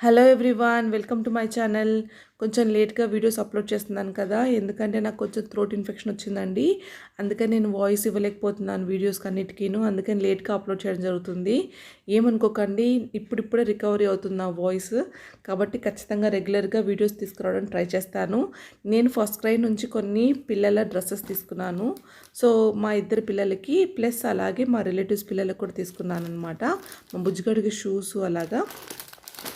Hello everyone, welcome to my channel. కొంచెం లేట్గా videos upload చేస్తున్నాను కదా, ఎందుకంటే నాకు కొంచెం థ్రోట్ ఇన్ఫెక్షన్ వచ్చిందండి. అందుకని నేను వాయిస్ ఇవ్వలేకపోతున్నాను వీడియోస్కి అన్నిటికీను. అందుకని లేట్గా అప్లోడ్ చేయడం జరుగుతుంది. ఏమనుకోకండి, ఇప్పుడిప్పుడే రికవరీ అవుతుంది నా వాయిస్. కాబట్టి ఖచ్చితంగా రెగ్యులర్గా వీడియోస్ తీసుకురావడానికి ట్రై చేస్తాను. నేను ఫస్ట్ క్రై నుంచి కొన్ని పిల్లల డ్రెస్సెస్ తీసుకున్నాను. సో మా ఇద్దరు పిల్లలకి ప్లస్ అలాగే మా రిలేటివ్స్ పిల్లలకు కూడా తీసుకున్నాను అనమాట. మా బుజ్జిగడికి షూస్ అలాగా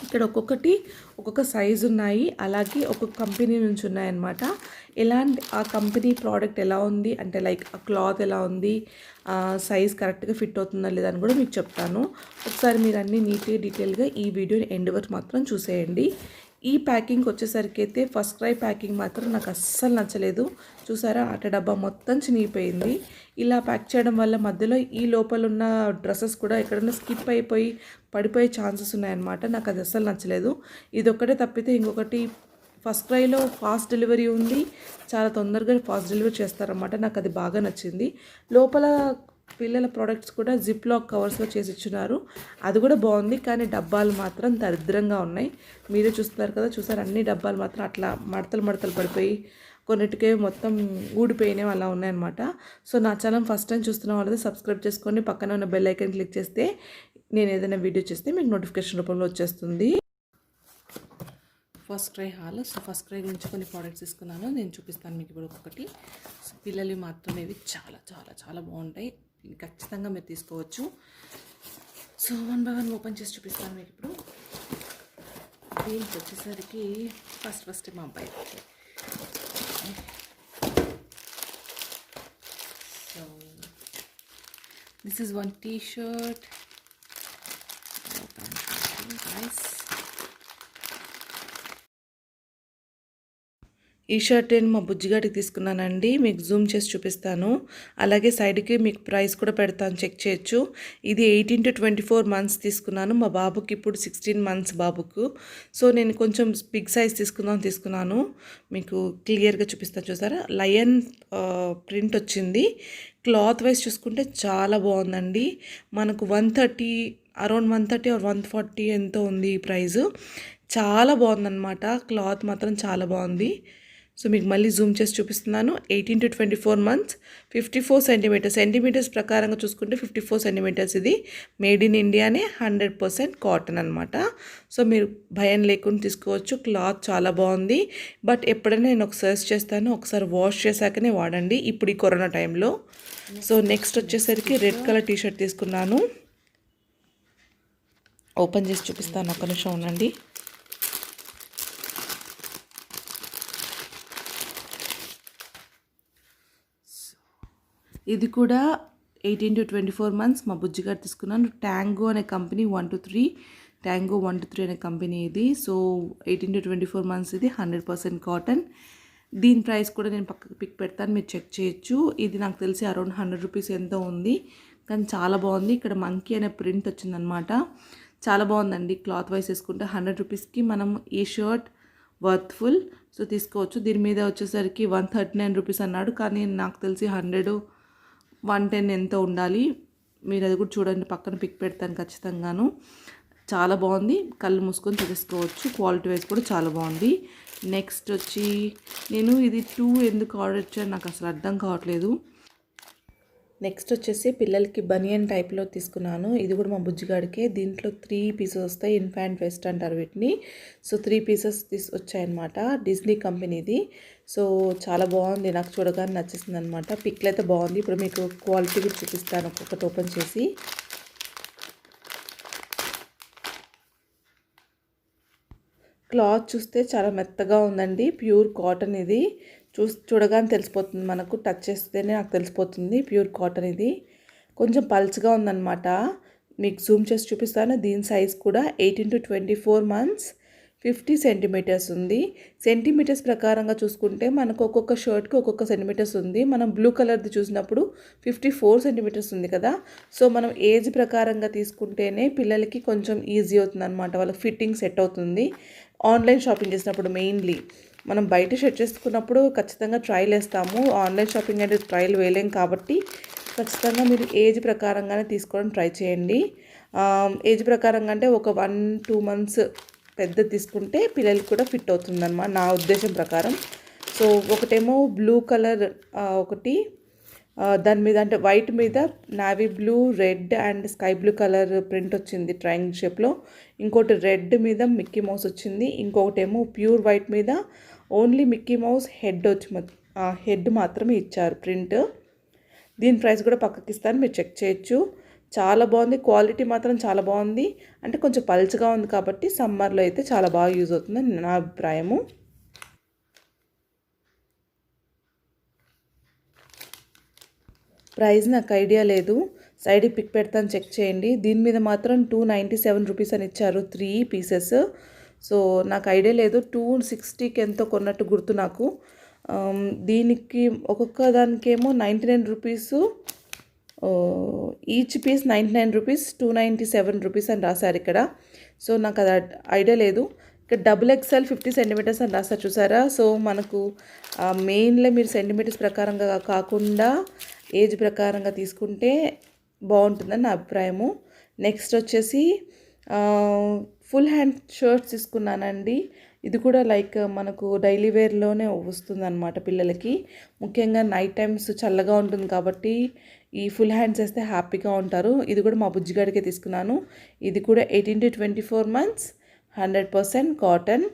ఇక్కడ ఒక్కొక్కటి ఒక్కొక్క సైజు ఉన్నాయి. అలాగే ఒక్కొక్క కంపెనీ నుంచి ఉన్నాయన్నమాట. ఎలాంటి ఆ కంపెనీ ప్రోడక్ట్ ఎలా ఉంది అంటే లైక్ ఆ క్లాత్ ఎలా ఉంది, సైజ్ కరెక్ట్గా ఫిట్ అవుతుందా లేదా అని కూడా మీకు చెప్తాను. ఒకసారి మీరు అన్నీ నీట్గా డీటెయిల్గా ఈ వీడియోని ఎండ్ వరకు మాత్రం చూసేయండి. ఈ ప్యాకింగ్ వచ్చేసరికి అయితే ఫస్ట్ క్రై ప్యాకింగ్ మాత్రం నాకు అస్సలు నచ్చలేదు. చూసారా, అట్ట డబ్బా మొత్తం చినిగిపోయింది. ఇలా ప్యాక్ చేయడం వల్ల మధ్యలో ఈ లోపల ఉన్న డ్రెస్సెస్ కూడా ఎక్కడైనా స్కిప్ అయిపోయి పడిపోయే ఛాన్సెస్ ఉన్నాయన్నమాట. నాకు అది అస్సలు నచ్చలేదు. ఇదొక్కటే తప్పితే ఇంకొకటి ఫస్ట్ క్రైలో ఫాస్ట్ డెలివరీ ఉంది. చాలా తొందరగా ఫాస్ట్ డెలివరీ చేస్తారన్నమాట. నాకు అది బాగా నచ్చింది. లోపల పిల్లల ప్రోడక్ట్స్ కూడా జిప్ లాక్ కవర్స్లో చేసి ఇచ్చినారు. అది కూడా బాగుంది. కానీ డబ్బాలు మాత్రం దరిద్రంగా ఉన్నాయి. మీరే చూస్తున్నారు కదా, చూసారు అన్ని డబ్బాలు మాత్రం అట్లా మడతలు పడిపోయి కొన్నిటికే మొత్తం ఊడిపోయినవి అలా ఉన్నాయన్నమాట. సో నా ఛానల్ ఫస్ట్ టైం చూస్తున్న వాళ్ళది సబ్స్క్రైబ్ చేసుకొని పక్కన ఉన్న బెల్ ఐకాన్ క్లిక్ చేస్తే నేను ఏదైనా వీడియో చేస్తే మీకు నోటిఫికేషన్ రూపంలో వచ్చేస్తుంది. First cry hall. So first cry నుంచి కొన్ని ప్రోడక్ట్స్ తీసుకున్నాను, నేను చూపిస్తాను మీకు ఇప్పుడు ఒక్కొక్కటి. పిల్లలు మాత్రం ఇవి చాలా చాలా చాలా బాగుంటాయి. ఖచ్చితంగా మీరు తీసుకోవచ్చు. So one by one open చేసి చూపిస్తాను మీకు ఇప్పుడు. దీనికి వచ్చేసరికి ఫస్ట్ మా అబ్బాయి. So this is one t-shirt. Nice. ఈ షర్ట్ నేను మా బుజ్జిగాడికి తీసుకున్నానండి. మీకు జూమ్ చేసి చూపిస్తాను. అలాగే సైడ్కి మీకు ప్రైస్ కూడా పెడతాను, చెక్ చేయొచ్చు. ఇది 18 to 24 months తీసుకున్నాను. మా బాబుకి ఇప్పుడు 16 months బాబుకు. సో నేను కొంచెం బిగ్ సైజ్ తీసుకున్నాను. మీకు క్లియర్గా చూపిస్తాను. చూసారా, లయన్ ప్రింట్ వచ్చింది. క్లాత్ వైజ్ చూసుకుంటే చాలా బాగుందండి. మనకు 130 అరౌండ్ 130 or 140 ఎంతో ఉంది ఈ ప్రైజు. చాలా బాగుందన్నమాట. క్లాత్ మాత్రం చాలా బాగుంది. సో మీకు మళ్ళీ జూమ్ చేసి చూపిస్తున్నాను. 18 to 24 months, 54 సెంటీమీటర్స్ ప్రకారంగా చూసుకుంటే 54 సెంటీమీటర్స్. ఇది మేడ్ ఇన్ ఇండియానే, 100% కాటన్ అనమాట. సో మీరు భయం లేకుండా తీసుకోవచ్చు. క్లాత్ చాలా బాగుంది. బట్ ఎప్పుడైనా నేను ఒక సజెస్ట్ చేస్తాను, ఒకసారి వాష్ చేశాకనే వాడండి ఇప్పుడు ఈ కరోనా టైంలో. సో నెక్స్ట్ వచ్చేసరికి రెడ్ కలర్ టీ-షర్ట్ తీసుకున్నాను. ఓపెన్ చేసి చూపిస్తాను, ఒక్క నిమిషం ఉండండి. ఇది కూడా 18 to 24 months మా బుజ్జిగారు తీసుకున్నాను. ట్యాంగో అనే కంపెనీ 1 to 3 అనే కంపెనీ ఇది. సో 18 to 24 months ఇది 100% కాటన్. దీని ప్రైస్ కూడా నేను పక్కకు పిక్ పెడతాను, మీరు చెక్ చేయొచ్చు. ఇది నాకు తెలిసి అరౌండ్ 100 రూపీస్ ఎంతో ఉంది. కానీ చాలా బాగుంది. ఇక్కడ మంకీ అనే ప్రింట్ వచ్చిందనమాట. చాలా బాగుందండి. క్లాత్ వైజ్ వేసుకుంటే 100 రూపీస్కి మనం ఈ షర్ట్ వర్త్ఫుల్. సో తీసుకోవచ్చు. దీని మీద వచ్చేసరికి 139 రూపీస్ అన్నాడు. కానీ నాకు తెలిసి 110 ఎంతో ఉండాలి. మీరు అది కూడా చూడండి, పక్కన పిక్ పెడతాను ఖచ్చితంగాను. చాలా బాగుంది. కళ్ళు మూసుకొని తీసుకోవచ్చు. క్వాలిటీ వైజ్ కూడా చాలా బాగుంది. నెక్స్ట్ వచ్చి నేను ఇది 2 ఎందుకు ఆర్డర్ ఇచ్చాను నాకు అసలు అర్థం కావట్లేదు. నెక్స్ట్ వచ్చేసి పిల్లలకి బనియన్ టైప్లో తీసుకున్నాను. ఇది కూడా మా బుజ్జిగాడికే. దీంట్లో 3 పీసెస్ వస్తాయి. ఇన్ఫాంట్ వెస్ట్ అంటారు వీటిని. సో 3 పీసెస్ వచ్చాయన్నమాట. డిజ్నీ కంపెనీది. సో చాలా బాగుంది, నాకు చూడగానే నచ్చేసింది అనమాట. పిక్లు అయితే బాగుంది. ఇప్పుడు మీకు క్వాలిటీ కూడా చూపిస్తాను ఒక్కొక్కటి ఓపెన్ చేసి. క్లాత్ చూస్తే చాలా మెత్తగా ఉందండి. ప్యూర్ కాటన్ ఇది. చూడగానే తెలిసిపోతుంది, మనకు టచ్ చేస్తేనే నాకు తెలిసిపోతుంది ప్యూర్ కాటన్ ఇది. కొంచెం పల్చగా ఉందన్నమాట. మీకు జూమ్ చేసి చూపిస్తాను. దీని సైజ్ కూడా 18 to 24 months, 50 సెంటీమీటర్స్ ఉంది. సెంటీమీటర్స్ ప్రకారంగా చూసుకుంటే మనకు ఒక్కొక్క షర్ట్కి ఒక్కొక్క సెంటీమీటర్స్ ఉంది. మనం బ్లూ కలర్ది చూసినప్పుడు 54 సెంటీమీటర్స్ ఉంది కదా. సో మనం ఏజ్ ప్రకారంగా తీసుకుంటేనే పిల్లలకి కొంచెం ఈజీ అవుతుంది అనమాట. వాళ్ళకి ఫిట్టింగ్ సెట్ అవుతుంది. ఆన్లైన్ షాపింగ్ చేసినప్పుడు మెయిన్లీ మనం బయట షర్ట్ చేసుకున్నప్పుడు ఖచ్చితంగా ట్రయల్ వేస్తాము. ఆన్లైన్ షాపింగ్ అంటే ట్రయల్ వేయలేం కాబట్టి ఖచ్చితంగా మీరు ఏజ్ ప్రకారంగానే తీసుకోవడం ట్రై చేయండి. ఏజ్ ప్రకారంగా అంటే ఒక 1-2 months పెద్దది తీసుకుంటే పిల్లలకి కూడా ఫిట్ అవుతుందన్నమాట నా ఉద్దేశం ప్రకారం. సో ఒకటేమో బ్లూ కలర్, ఒకటి దాని మీద అంటే వైట్ మీద navy blue, red and sky blue colour print వచ్చింది ట్రయాంగిల్ షేప్లో. ఇంకోటి రెడ్ మీద మిక్కీ మౌస్ వచ్చింది. ఇంకొకటేమో ప్యూర్ వైట్ మీద ఓన్లీ మిక్కీ మౌస్ హెడ్ మాత్రమే ఇచ్చారు ప్రింట్. దీని ప్రైస్ కూడా పక్కకి ఇస్తాను, మీరు చెక్ చేయొచ్చు. చాలా బాగుంది, క్వాలిటీ మాత్రం చాలా బాగుంది. అంటే కొంచెం పల్చగా ఉంది కాబట్టి సమ్మర్లో అయితే చాలా బాగా యూజ్ అవుతుందని నా అభిప్రాయము. ప్రైస్ నాకు ఐడియా లేదు, సైడ్కి పిక్ పెడతాను, చెక్ చేయండి. దీని మీద మాత్రం 297 రూపీస్ అని ఇచ్చారు 3 పీసెస్. సో నాకు ఐడియా లేదు, 260కి ఎంతో కొన్నట్టు గుర్తు నాకు. దీనికి ఒక్కొక్క దానికేమో 99 rupees, each piece 99 rupees, 297 rupees అని రాశారు ఇక్కడ. సో నాకు అది ఐడియా లేదు. ఇక్కడ XXL 50 సెంటీమీటర్స్ అని రాస్తారు చూసారా. సో మనకు మెయిన్లో మీరు సెంటీమీటర్స్ ప్రకారంగా కాకుండా ఏజ్ ప్రకారంగా తీసుకుంటే బాగుంటుందని నా అభిప్రాయము. నెక్స్ట్ వచ్చేసి ఫుల్ హ్యాండ్ షర్ట్స్ తీసుకున్నానండి. ఇది కూడా లైక్ మనకు డైలీ వేర్లోనే వస్తుందన్నమాట పిల్లలకి. ముఖ్యంగా నైట్ టైమ్స్ చల్లగా ఉంటుంది కాబట్టి ఈ ఫుల్ హ్యాండ్స్ వేస్తే హ్యాపీగా ఉంటారు. ఇది కూడా మా బుజ్జిగాడికే తీసుకున్నాను. ఇది కూడా 18 to 24 months, 100% కాటన్.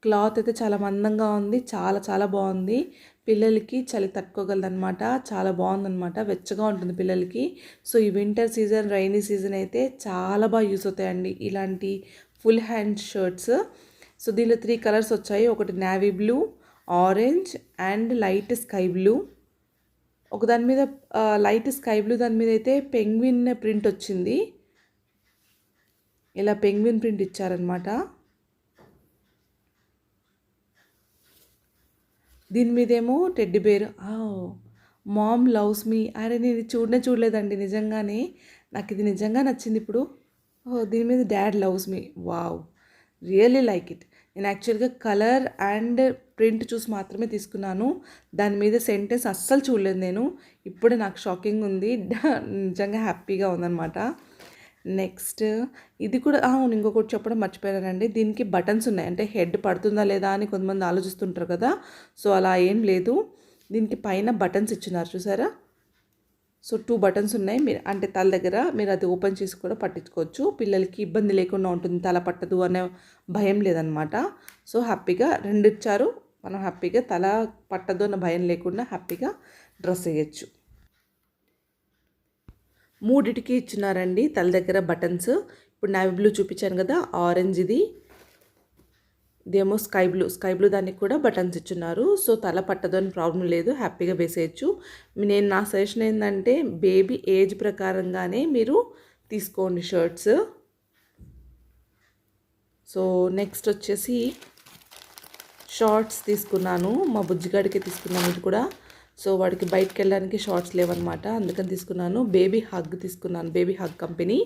క్లాత్ అయితే చాలా మందంగా ఉంది, చాలా చాలా బాగుంది. పిల్లలకి చలి తట్టుకోగలదనమాట, చాలా బాగుందనమాట, వెచ్చగా ఉంటుంది పిల్లలకి. సో ఈ వింటర్ సీజన్, రైనీ సీజన్ అయితే చాలా బాగా యూస్ అవుతాయండి ఇలాంటి ఫుల్ హ్యాండ్ షర్ట్స్. సో దీనిలో 3 కలర్స్ వచ్చాయి. ఒకటి navy blue, orange and light sky blue. ఒక దాని మీద లైట్ స్కై బ్లూ దాని మీద అయితే పెంగ్విన్ ప్రింట్ వచ్చింది. ఇలా పెంగ్విన్ ప్రింట్ ఇచ్చారనమాట. దీని మీదేమో teddy bear, mom loves me. అరే నేను చూడలేదండి నిజంగానే, నాకు ఇది నిజంగా నచ్చింది ఇప్పుడు. దీని మీద dad loves me, wow, really like it. నేను యాక్చువల్గా కలర్ అండ్ ప్రింట్ చూసి మాత్రమే తీసుకున్నాను, దాని మీద సెంటెన్స్ అస్సలు చూడలేదు నేను. ఇప్పుడే నాకు షాకింగ్ ఉంది, నిజంగా హ్యాపీగా ఉందన్నమాట. నెక్స్ట్ ఇది కూడా ఇంకొకటి చెప్పడం మర్చిపోయానండి. దీనికి బటన్స్ ఉన్నాయి, అంటే హెడ్ పడుతుందా లేదా అని కొంతమంది ఆలోచిస్తుంటారు కదా. సో అలా ఏం లేదు, దీనికి పైన బటన్స్ ఇచ్చినారు చూసారా. సో 2 బటన్స్ ఉన్నాయి, మీరు అంటే తల దగ్గర మీరు అది ఓపెన్ చేసి కూడా పట్టించుకోవచ్చు. పిల్లలకి ఇబ్బంది లేకుండా ఉంటుంది, తల పట్టదు అనే భయం లేదనమాట. సో హ్యాపీగా 2 ఇచ్చారు, మనం హ్యాపీగా తల పట్టదు అన్న భయం లేకుండా హ్యాపీగా డ్రెస్ వేయచ్చు. 3టికి ఇచ్చినారండి తల దగ్గర బటన్స్. ఇప్పుడు నావీ బ్లూ చూపించాను కదా, ఆరెంజ్ ఇదేమో స్కై బ్లూ దానికి కూడా బటన్స్ ఇచ్చున్నారు. సో తల పట్టదు అని ప్రాబ్లం లేదు, హ్యాపీగా వేసేయచ్చు. నా సజెషన్ ఏంటంటే బేబీ ఏజ్ ప్రకారంగానే మీరు తీసుకోండి షర్ట్స్. సో నెక్స్ట్ వచ్చేసి షార్ట్స్ తీసుకున్నాను, మా బుజ్జిగాడికి తీసుకున్నాను ఇది కూడా. సో వాడికి బయటకు వెళ్ళడానికి షార్ట్స్ లేవన్నమాట, అందుకని తీసుకున్నాను. బేబీ హగ్ తీసుకున్నాను, బేబీ హగ్ కంపెనీ.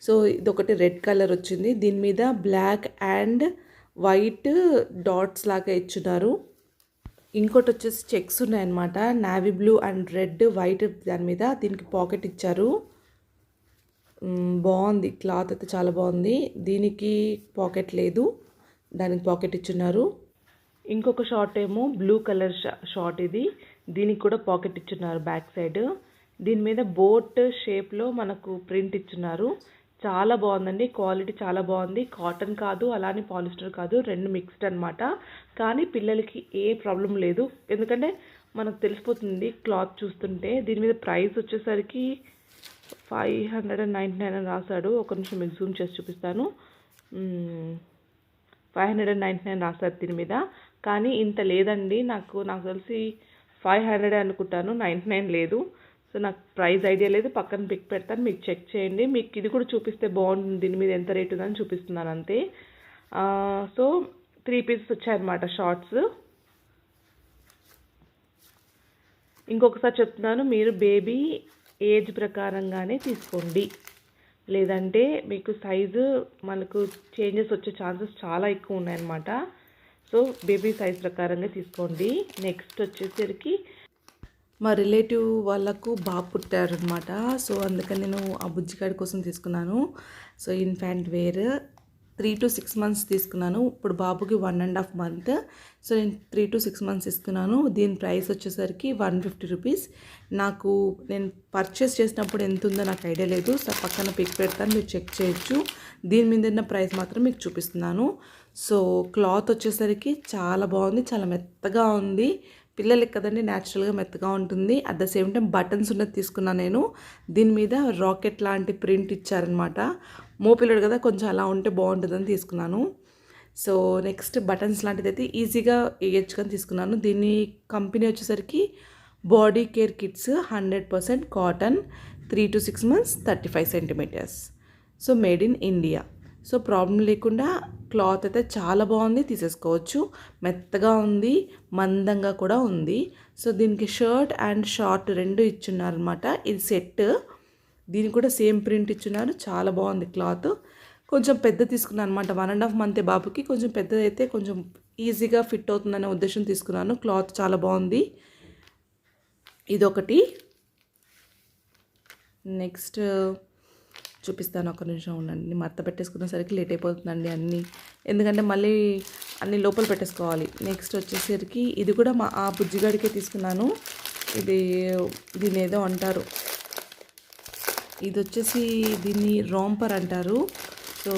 సో ఇదొకటి రెడ్ కలర్ వచ్చింది, దీని మీద బ్లాక్ అండ్ వైట్ డాట్స్ లాగా ఇచ్చున్నారు. ఇంకోటి వచ్చేసి చెక్స్ ఉన్నాయన్నమాట, navy blue and red white దాని మీద. దీనికి పాకెట్ ఇచ్చారు, బాగుంది, క్లాత్ అయితే చాలా బాగుంది. దీనికి పాకెట్ లేదు, దానికి పాకెట్ ఇచ్చున్నారు. ఇంకొక షార్ట్ ఏమో బ్లూ కలర్ షార్ట్ ఇది, దీనికి కూడా పాకెట్ ఇచ్చున్నారు బ్యాక్ సైడ్. దీని మీద బోట్ షేప్లో మనకు ప్రింట్ ఇచ్చున్నారు. చాలా బాగుందండి, క్వాలిటీ చాలా బాగుంది. కాటన్ కాదు, అలానే పాలిస్టర్ కాదు, 2 మిక్స్డ్ అనమాట. కానీ పిల్లలకి ఏ ప్రాబ్లం లేదు, ఎందుకంటే మనకు తెలిసిపోతుంది క్లాత్ చూస్తుంటే. దీని మీద ప్రైస్ వచ్చేసరికి 599 అని రాశాడు. ఒక నిమిషం మీకు జూమ్ చేసి చూపిస్తాను. 599 రాశారు దీని మీద, కానీ ఇంత లేదండి. నాకు తెలిసి 500 అనుకుంటాను, 99 లేదు. సో నాకు ప్రైస్ ఐడియా లేదు, పక్కన పిక్ పెడతాను, మీకు చెక్ చేయండి. మీకు ఇది కూడా చూపిస్తే బాగుంటుంది, దీని మీద ఎంత రేటు ఉందని చూపిస్తున్నాను అంతే. సో 3 పీసెస్ వచ్చాయన్నమాట షార్ట్స్. ఇంకొకసారి చెప్తున్నాను, మీరు బేబీ ఏజ్ ప్రకారంగానే తీసుకోండి, లేదంటే మీకు సైజు మనకు చేంజెస్ వచ్చే ఛాన్సెస్ చాలా ఎక్కువ ఉన్నాయన్నమాట. సో బేబీ సైజ్ ప్రకారంగా తీసుకోండి. నెక్స్ట్ వచ్చేసరికి మా రిలేటివ్ వాళ్ళకు బాబు పుట్టారనమాట. సో అందుకని నేను ఆ బుజ్జిగాడి కోసం తీసుకున్నాను. So infant wear 3 to 6 months తీసుకున్నాను. ఇప్పుడు బాబుకి 1.5 month. సో నేను 3 to 6 months ఇస్తున్నాను. దీని ప్రైస్ వచ్చేసరికి 150 రూపీస్. నేను పర్చేస్ చేసినప్పుడు ఎంత ఉందో నాకు ఐడియా లేదు. సో పక్కన పిక్ పెడతాను, మీరు చెక్ చేయొచ్చు. దీని మీద ఉన్న ప్రైస్ మాత్రం మీకు చూపిస్తున్నాను. సో క్లాత్ వచ్చేసరికి చాలా బాగుంది, చాలా మెత్తగా ఉంది. పిల్లలకి కదండి న్యాచురల్గా మెత్తగా ఉంటుంది. At the same time buttons ఉన్నది తీసుకున్నాను నేను. దీని మీద రాకెట్ లాంటి ప్రింట్ ఇచ్చారనమాట. మోపిల్లడు కదా, కొంచెం అలా ఉంటే బాగుంటుందని తీసుకున్నాను. సో నెక్స్ట్ బటన్స్ లాంటిది అయితే ఈజీగా వేయచ్చుకొని తీసుకున్నాను. దీని కంపెనీ వచ్చేసరికి బాడీ కేర్ కిట్స్, 100% కాటన్, 3 to 6 months, 35 centimeters. So made in India. So problem లేకుండా క్లాత్ అయితే చాలా బాగుంది, తీసేసుకోవచ్చు. మెత్తగా ఉంది, మందంగా కూడా ఉంది. సో దీనికి షర్ట్ అండ్ షార్ట్ రెండు ఇచ్చున్నారనమాట. ఇది సెట్. దీనికి కూడా సేమ్ ప్రింట్ ఇచ్చున్నారు. చాలా బాగుంది క్లాత్. కొంచెం పెద్ద తీసుకున్నాను అనమాట. 1.5 month బాబుకి కొంచెం పెద్దదైతే కొంచెం ఈజీగా ఫిట్ అవుతుందనే ఉద్దేశం తీసుకున్నాను. క్లాత్ చాలా బాగుంది. ఇదొకటి. నెక్స్ట్ చూపిస్తాను, ఒక నిమిషం ఉండండి. మత్త పెట్టేసుకునేసరికి లేట్ అయిపోతుందండి అన్నీ, ఎందుకంటే మళ్ళీ అన్నీ లోపల పెట్టేసుకోవాలి. నెక్స్ట్ వచ్చేసరికి ఇది కూడా ఆ బుజ్జిగాడికే తీసుకున్నాను. దీన్ని ఏదో అంటారు, ఇది వచ్చేసి దీన్ని రాంపర్ అంటారు. సో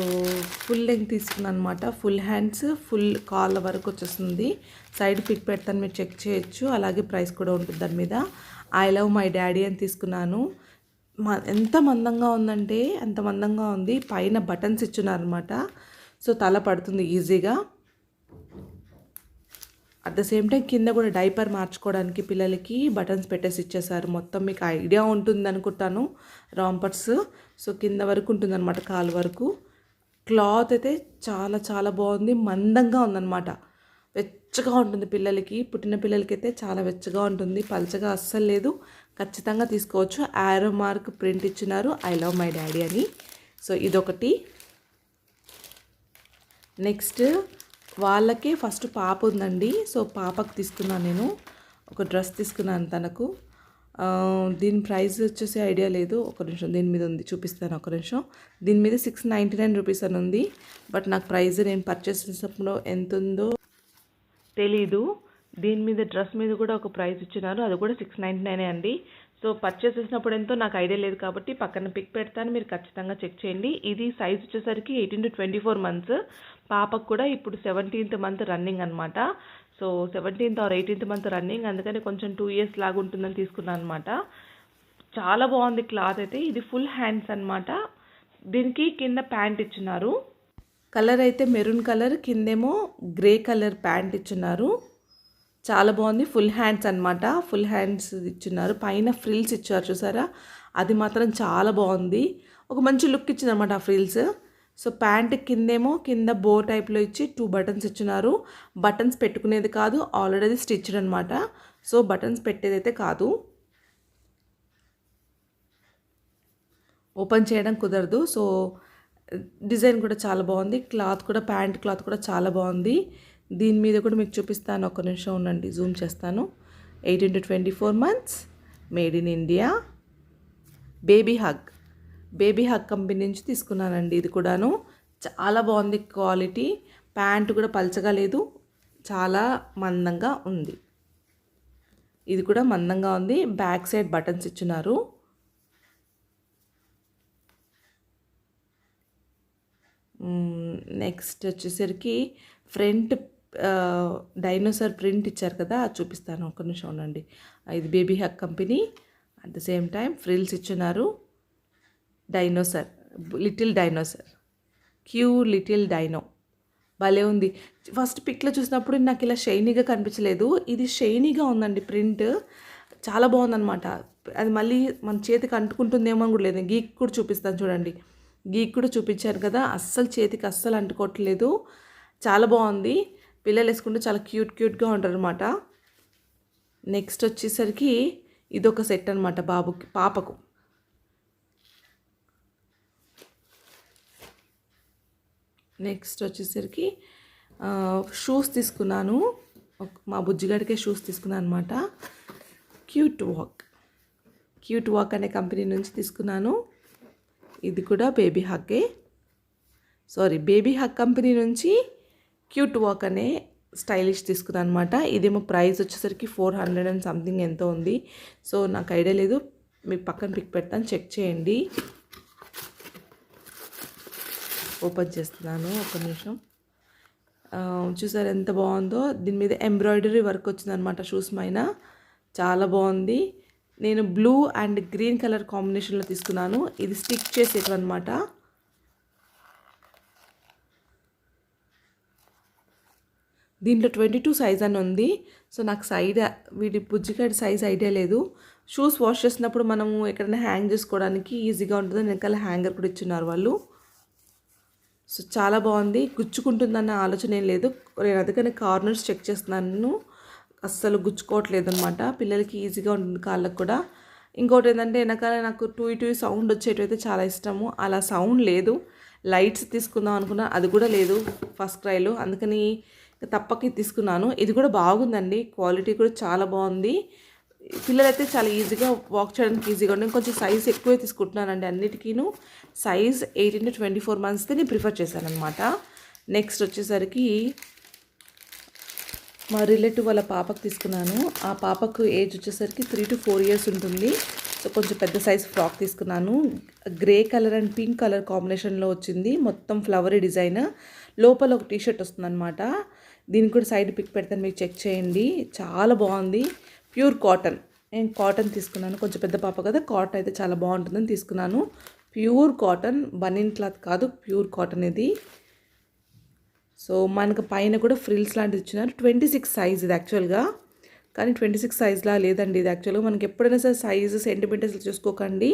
ఫుల్ లెంగ్త్ తీసుకున్నాను అనమాట. ఫుల్ హ్యాండ్స్, ఫుల్ కాళ్ళ వరకు వచ్చేస్తుంది. సైడ్ పిక్ పెడతాను, మీరు చెక్ చేయొచ్చు. అలాగే ప్రైస్ కూడా ఉంటుంది దాని మీద. ఐ లవ్ మై డాడీ అని తీసుకున్నాను. ఎంత మందంగా ఉందంటే అంత మందంగా ఉంది. పైన బటన్స్ ఇచ్చున్నారనమాట. సో తల పడుతుంది ఈజీగా. అట్ ద సేమ్ టైం కింద కూడా డైపర్ మార్చుకోవడానికి పిల్లలకి బటన్స్ పెట్టేసి ఇచ్చేసారు. మొత్తం మీకు ఐడియా ఉంటుంది అనుకుంటాను, రాంపర్స్. సో కింద వరకు ఉంటుందన్నమాట, కాలు వరకు. క్లాత్ అయితే చాలా చాలా బాగుంది, మందంగా ఉందన్నమాట. వెచ్చగా ఉంటుంది పిల్లలకి, పుట్టిన పిల్లలకి అయితే చాలా వెచ్చగా ఉంటుంది, పలచగా అస్సలు లేదు. ఖచ్చితంగా తీసుకోవచ్చు. యారో మార్క్ ప్రింట్ ఇచ్చినారు, ఐ లవ్ మై డాడీ అని. సో ఇదొకటి. నెక్స్ట్ వాళ్ళకే ఫస్ట్ పాప ఉందండి. సో పాపకు తీసుకున్నాను నేను ఒక డ్రెస్ తీసుకున్నాను తనకు. దీని ప్రైస్ వచ్చేసి ఐడియా లేదు, ఒక నిమిషం. దీని మీద ఉంది, చూపిస్తాను ఒక నిమిషం. దీని మీద 699 రూపీస్ అని ఉంది. బట్ నాకు ప్రైస్ నేను పర్చేస్ చేసినప్పుడు ఎంత ఉందో తెలీదు. దీని మీద డ్రెస్ మీద కూడా ఒక ప్రైస్ ఇచ్చినారు, అది కూడా 699 అండి. సో పర్చేస్ చేసినప్పుడు ఎంతో నాకు ఐడియా లేదు కాబట్టి పక్కన పిక్ పెడతాను, మీరు ఖచ్చితంగా చెక్ చేయండి. ఇది సైజ్ వచ్చేసరికి 18 to 24 months. పాపకు కూడా ఇప్పుడు 17th month రన్నింగ్ అనమాట. So 17th or 18th month running, అందుకని కొంచెం 2 years లాగా ఉంటుందని తీసుకున్నాను అనమాట. చాలా బాగుంది క్లాత్ అయితే. ఇది ఫుల్ హ్యాండ్స్ అనమాట. దీనికి కింద ప్యాంట్ ఇచ్చినారు. కలర్ అయితే మెరూన్ కలర్, కిందేమో గ్రే కలర్ ప్యాంట్ ఇచ్చినారు. చాలా బాగుంది. ఫుల్ హ్యాండ్స్ అనమాట. ఫుల్ హ్యాండ్స్ ఇచ్చినారు. పైన ఫ్రిల్స్ ఇచ్చారు, చూసారా? అది మాత్రం చాలా బాగుంది. ఒక మంచి లుక్ ఇచ్చింది అనమాట ఆ ఫ్రిల్స్. సో ప్యాంట్ కిందేమో కింద బో టైప్లో ఇచ్చి 2 buttons ఇచ్చినారు. బటన్స్ పెట్టుకునేది కాదు, ఆల్రెడీ స్టిచ్డ్ అనమాట. సో బటన్స్ పెట్టేదైతే కాదు, ఓపెన్ చేయడం కుదరదు. సో డిజైన్ కూడా చాలా బాగుంది. క్లాత్ కూడా, ప్యాంట్ క్లాత్ కూడా చాలా బాగుంది. దీని మీద కూడా మీకు చూపిస్తాను, ఒక నిమిషం ఉండండి, జూమ్ చేస్తాను. 18 to 24 months, made in India. Baby hug company నుంచి తీసుకున్నానండి. ఇది కూడాను చాలా బాగుంది క్వాలిటీ. ప్యాంట్ కూడా పలచగా లేదు, చాలా మందంగా ఉంది. ఇది కూడా మందంగా ఉంది. బ్యాక్ సైడ్ బటన్స్ ఇచ్చినారు. నెక్స్ట్ వచ్చేసరికి ఫ్రంట్ డైనోసార్ ప్రింట్ ఇచ్చారు కదా, అది చూపిస్తాను, ఒక నిమిషం ఉండండి. ఇది baby hug company. At the same time frills ఇచ్చినారు. Dinosaur, little dinosaur, little dino భలే ఉంది. ఫస్ట్ పిక్లో చూసినప్పుడు నాకు ఇలా షైనీగా కనిపించలేదు, ఇది షైనీగా ఉందండి. ప్రింట్ చాలా బాగుందన్నమాట. అది మళ్ళీ మన చేతికి అంటుకుంటుందేమో అని కూడా లేదు. గీక్ కూడా చూపిస్తాను చూడండి. గీక్ కూడా చూపించారు కదా, అస్సలు చేతికి అస్సలు అంటుకోవట్లేదు. చాలా బాగుంది. పిల్లలు వేసుకుంటే చాలా క్యూట్గా ఉంటారు అనమాట. నెక్స్ట్ వచ్చేసరికి ఇదొక సెట్ అనమాట పాపకు. నెక్స్ట్ వచ్చేసరికి షూస్ తీసుకున్నాను. మా బుజ్జిగాడికే షూస్ తీసుకున్నాను అనమాట. క్యూట్ వాక్ అనే కంపెనీ నుంచి తీసుకున్నాను. ఇది కూడా బేబీ హగ్ కంపెనీ నుంచి క్యూట్ వాక్ అనే స్టైలిష్ తీసుకున్నాను అనమాట. ఇదేమో ప్రైస్ వచ్చేసరికి 400 అండ్ సంథింగ్ ఎంతో ఉంది. సో నాకు ఐడియా లేదు, మీకు పక్కన పిక్ పెడతాను, చెక్ చేయండి. ఓపెన్ చేస్తున్నాను, ఒక నిమిషం. చూసారు ఎంత బాగుందో. దీని మీద ఎంబ్రాయిడరీ వర్క్ వచ్చిందనమాట షూస్ పైన, చాలా బాగుంది. నేను బ్లూ అండ్ గ్రీన్ కలర్ కాంబినేషన్లో తీసుకున్నాను. ఇది స్టిక్ చేసేటనమాట. దీంట్లో 22 సైజ్ అని ఉంది. సో నాకు వీడి బుజ్జిగాడి సైజ్ ఐడియా లేదు. షూస్ వాష్ చేసినప్పుడు మనము ఎక్కడైనా హ్యాంగ్ చేసుకోవడానికి ఈజీగా ఉంటుంది. వెనకాల హ్యాంగర్ కూడా ఇచ్చున్నారు వాళ్ళు. సో చాలా బాగుంది. గుచ్చుకుంటుందన్న ఆలోచన ఏం లేదు. నేను అందుకని కార్నర్స్ చెక్ చేస్తున్నాను, అస్సలు గుచ్చుకోవట్లేదు అనమాట. పిల్లలకి ఈజీగా ఉంటుంది కాళ్ళకు కూడా. ఇంకోటి ఏంటంటే వెనకాల నాకు టూ సౌండ్ వచ్చేటైతే చాలా ఇష్టము. అలా సౌండ్ లేదు. లైట్స్ తీసుకుందాం అనుకున్నా, అది కూడా లేదు ఫస్ట్ క్రైలో. అందుకని తప్పక తీసుకున్నాను. ఇది కూడా బాగుందండి, క్వాలిటీ కూడా చాలా బాగుంది. పిల్లలైతే చాలా ఈజీగా వాక్ చేయడానికి ఈజీగా ఉంటుంది. కొంచెం సైజ్ ఎక్కువే తీసుకుంటున్నానండి అన్నిటికీను. సైజ్ 18 to 24 months నేను ప్రిఫర్ చేశాను అనమాట. నెక్స్ట్ వచ్చేసరికి మా రిలేటివ్ వాళ్ళ పాపకు తీసుకున్నాను. ఆ పాపకు ఏజ్ వచ్చేసరికి 3 to 4 years ఉంటుంది. సో కొంచెం పెద్ద సైజ్ ఫ్రాక్ తీసుకున్నాను. Grey colour and pink colour కాంబినేషన్లో వచ్చింది. మొత్తం ఫ్లవరీ డిజైన్. లోపల ఒక టీషర్ట్ వస్తుంది అనమాట. దీనికి కూడా సైడ్ పిక్ పెడతాను, మీకు చెక్ చేయండి. చాలా బాగుంది. Pure cotton. నేను కాటన్ తీసుకున్నాను, కొంచెం పెద్ద పాప కదా, కాటన్ అయితే చాలా బాగుంటుందని తీసుకున్నాను. ప్యూర్ కాటన్, బనీన్ క్లాత్ కాదు, ప్యూర్ కాటన్ ఇది. సో మనకు పైన కూడా ఫ్రిల్స్ లాంటిది ఇచ్చినారు. 26 సైజ్ ఇది యాక్చువల్గా, కానీ 26 సైజ్లా లేదండి ఇది యాక్చువల్గా. మనకి ఎప్పుడైనా సరే సైజు సెంటీమీటర్స్ చూసుకోకండి,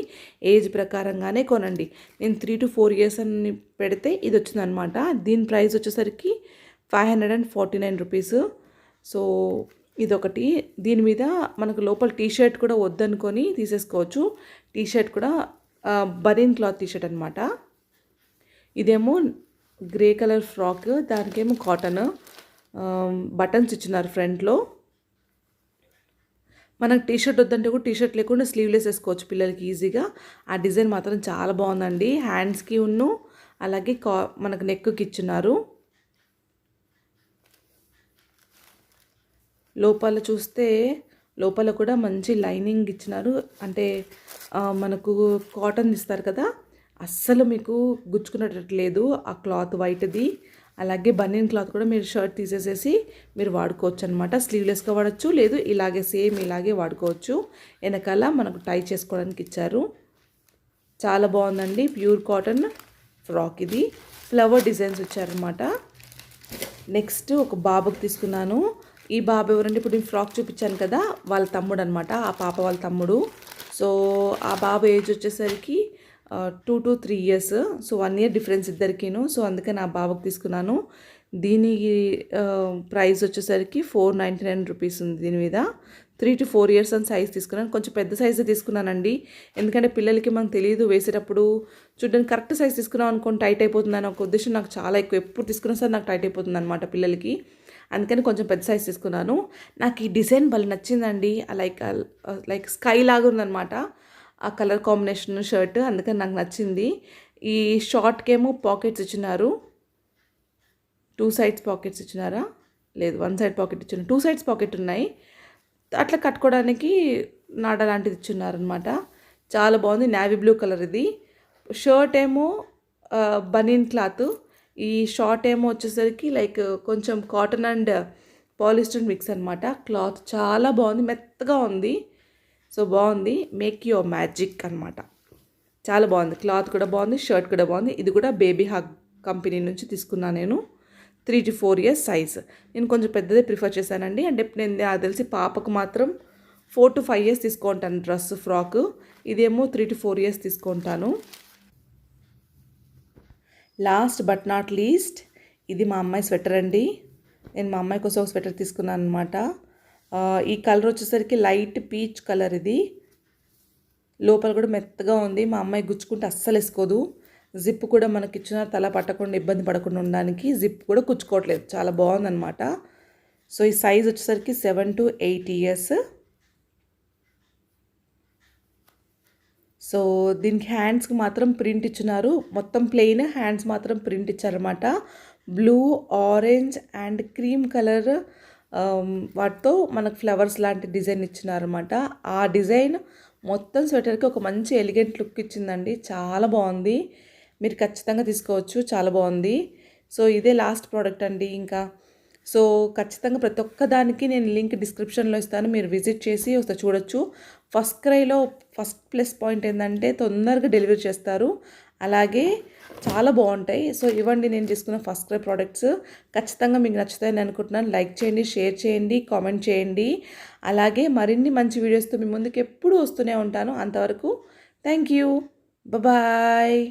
ఏజ్ ప్రకారంగానే కొనండి. నేను 3 to 4 years అని పెడితే ఇది వచ్చిందనమాట. దీని ప్రైస్ వచ్చేసరికి 549 రూపీస్. సో ఇదొకటి. దీని మీద మనకు లోపల టీషర్ట్ కూడా వద్దనుకొని తీసేసుకోవచ్చు. టీషర్ట్ కూడా బనీన్ క్లాత్ టీషర్ట్ అనమాట. ఇదేమో గ్రే కలర్ ఫ్రాక్, దానికేమో కాటన్. బటన్స్ ఇచ్చినారు ఫ్రంట్లో. మనకు టీషర్ట్ వద్దంటే కూడా టీషర్ట్ లేకుండా స్లీవ్లెస్ వేసుకోవచ్చు పిల్లలకి ఈజీగా. ఆ డిజైన్ మాత్రం చాలా బాగుందండి. హ్యాండ్స్కి అలాగే మనకు నెక్కి ఇచ్చినారు. లోపల చూస్తే లోపల కూడా మంచి లైనింగ్ ఇచ్చినారు. అంటే మనకు కాటన్ ఇస్తారు కదా, అస్సలు మీకు గుచ్చుకునేటట్టు లేదు ఆ క్లాత్ వైట్ది. అలాగే బనీన్ క్లాత్ కూడా మీరు షర్ట్ తీసేసేసి మీరు వాడుకోవచ్చు అనమాట. స్లీవ్లెస్గా వాడచ్చు, లేదు ఇలాగే సేమ్ ఇలాగే వాడుకోవచ్చు. వెనకాల మనకు టై చేసుకోవడానికి ఇచ్చారు. చాలా బాగుందండి. ప్యూర్ కాటన్ ఫ్రాక్ ఇది. ఫ్లవర్ డిజైన్స్ వచ్చారనమాట. నెక్స్ట్ ఒక బాబుకి తీసుకున్నాను. ఈ బాబు ఎవరంటే ఇప్పుడు నేను ఫ్రాక్ చూపించాను కదా, వాళ్ళ తమ్ముడు అనమాట, ఆ పాప వాళ్ళ తమ్ముడు. సో ఆ బాబు ఏజ్ వచ్చేసరికి 2 to 3 years. So 1 year difference ఇద్దరికీను. సో అందుకని ఆ బాబుకి తీసుకున్నాను. దీనికి ప్రైస్ వచ్చేసరికి 499 రూపీస్ ఉంది. దీని మీద 3 to 4 years అని సైజ్ తీసుకున్నాను. కొంచెం పెద్ద సైజు తీసుకున్నానండి, ఎందుకంటే పిల్లలకి మనకు తెలియదు వేసేటప్పుడు. చూడండి, కరెక్ట్ సైజ్ తీసుకున్నాం అనుకోండి టైట్ అయిపోతుందని ఒక ఉద్దేశం నాకు చాలా ఎక్కువ. ఎప్పుడు తీసుకున్నా సరే నాకు టైట్ అయిపోతుంది అనమాట పిల్లలకి. అందుకని కొంచెం పెద్ద సైజ్ తీసుకున్నాను. నాకు ఈ డిజైన్ భలే నచ్చిందండి. లైక్ స్కై లాగా ఉందన్నమాట ఆ కలర్ కాంబినేషన్ షర్ట్, అందుకని నాకు నచ్చింది. ఈ షార్ట్కేమో పాకెట్స్ ఇచ్చినారు. 2 sides పాకెట్స్ ఇచ్చినారా, లేదు 1 side పాకెట్ ఇచ్చినారు. 2 sides పాకెట్ ఉన్నాయి. అట్లా కట్టుకోవడానికి నాడ లాంటిది ఇచ్చినారనమాట. చాలా బాగుంది. నేవీ బ్లూ కలర్ ఇది. షర్ట్ ఏమో బనీన్ క్లాత్. ఈ షార్ట్ ఏమో వచ్చేసరికి లైక్ కొంచెం కాటన్ అండ్ పాలిస్టర్ మిక్స్ అనమాట. క్లాత్ చాలా బాగుంది, మెత్తగా ఉంది. సో బాగుంది. మేక్ యువర్ మ్యాజిక్ అనమాట. చాలా బాగుంది. క్లాత్ కూడా బాగుంది, షర్ట్ కూడా బాగుంది. ఇది కూడా బేబీ హగ్ కంపెనీ నుంచి తీసుకున్నాను నేను. 3 to 4 years సైజ్. నేను కొంచెం పెద్దదే ప్రిఫర్ చేశానండి. అంటే నేను నాకు తెలిసి పాపకు మాత్రం 4 to 5 years తీసుకుంటాను డ్రెస్ ఫ్రాక్. ఇదేమో 3 to 4 years తీసుకుంటాను. లాస్ట్ బట్ నాట్ లీస్ట్, ఇది మా అమ్మాయి స్వెటర్ అండి. నేను మా అమ్మాయి కోసం ఒక స్వెటర్ తీసుకున్నాను అనమాట. ఈ కలర్ వచ్చేసరికి లైట్ పీచ్ కలర్. ఇది లోపల కూడా మెత్తగా ఉంది. మా అమ్మాయి గుచ్చుకుంటే అస్సలు వేసుకోదు. జిప్ కూడా మనకి ఇచ్చిన తల పట్టకుండా ఇబ్బంది పడకుండా ఉండడానికి జిప్ కూడా కుచ్చుకోవట్లేదు. చాలా బాగుందన్నమాట. సో ఈ సైజ్ వచ్చేసరికి 7 to 8 years. సో దీనికి హ్యాండ్స్కి మాత్రం ప్రింట్ ఇచ్చినారు, మొత్తం ప్లెయిన్, హ్యాండ్స్ మాత్రం ప్రింట్ ఇచ్చారన్నమాట. Blue, orange and cream colour వాటితో మనకు ఫ్లవర్స్ లాంటి డిజైన్ ఇచ్చినారన్నమాట. ఆ డిజైన్ మొత్తం స్వెటర్కి ఒక మంచి ఎలిగెంట్ లుక్ ఇచ్చిందండి. చాలా బాగుంది, మీరు ఖచ్చితంగా తీసుకోవచ్చు, చాలా బాగుంది. సో ఇదే లాస్ట్ ప్రోడక్ట్ అండి. ఇంకా సో ఖచ్చితంగా ప్రతి ఒక్క దానికి నేను లింక్ డిస్క్రిప్షన్లో ఇస్తాను, మీరు విజిట్ చేసి ఒకసారి చూడొచ్చు. ఫస్ట్ క్రైలో ఫస్ట్ ప్లస్ పాయింట్ ఏంటంటే తొందరగా డెలివరీ చేస్తారు, అలాగే చాలా బాగుంటాయి. సో ఇవ్వండి నేను తీసుకున్న ఫస్ట్ క్రై ప్రోడక్ట్స్. ఖచ్చితంగా మీకు నచ్చుతాయని అనుకుంటున్నాను. లైక్ చేయండి, షేర్ చేయండి, కామెంట్ చేయండి. అలాగే మరిన్ని మంచి వీడియోస్తో మీ ముందుకు ఎప్పుడూ వస్తూనే ఉంటాను. అంతవరకు థ్యాంక్ యూ, బాయ్.